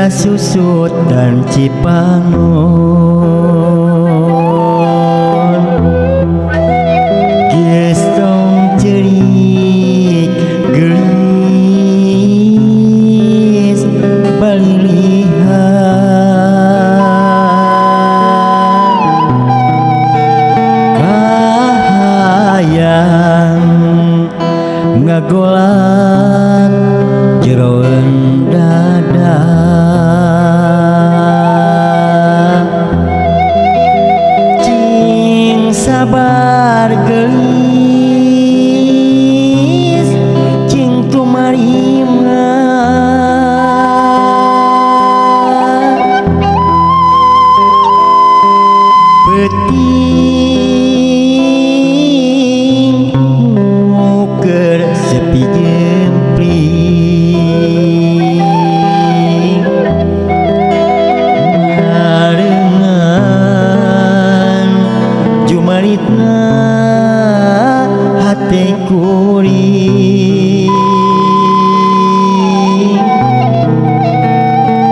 Susut dan Cipangon gesong cerik gelis balilihan kahayang ngagolak jeroen dada cing sabar gelis cing tumarima peting muker sepi jempling ngarengan jumaritna hate kuring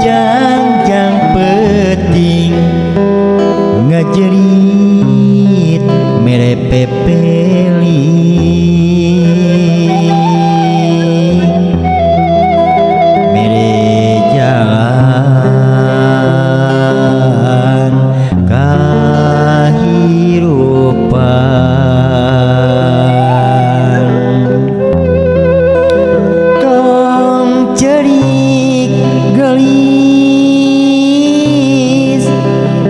jangjang peting ngajerit mere pepeli mere jalan kahirupan tong cerik gelis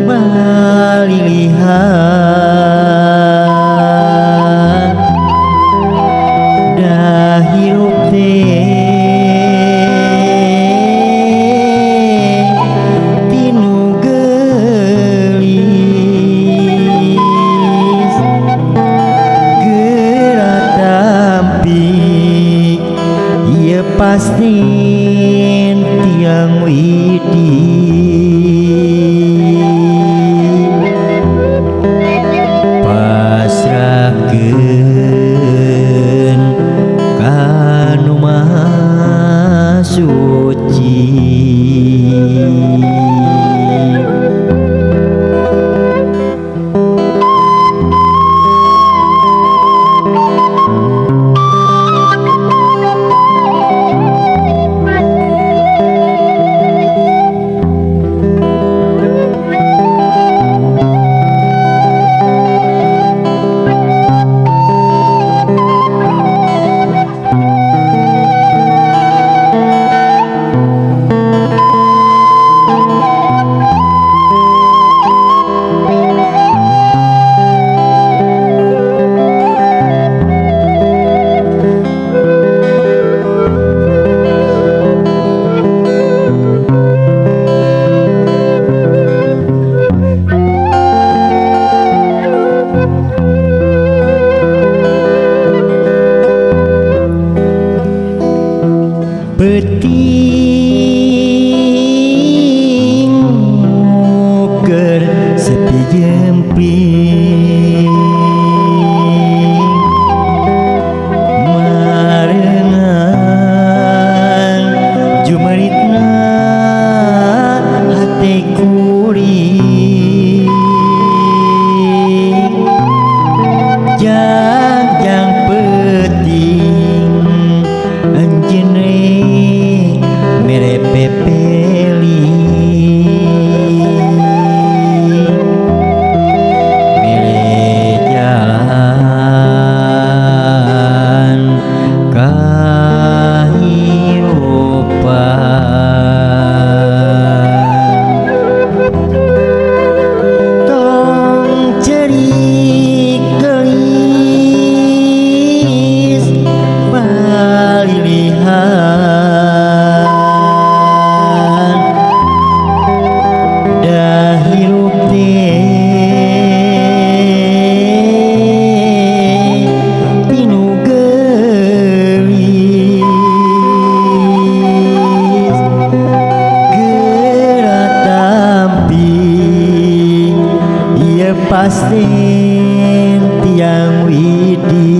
balilihan dah hirup teh tinu gelis gerak tampi ieu pasti tiang widi pasrahkeun kanu maha suci peting muker sepi jempling marengan jumaritna hate kuring jangjang peting anjeun mere pepeli mere jalan kahirupan tong cerik gelis balilihan dah hirup teh tinu gelis gerak tampi ieu pasti tiang widi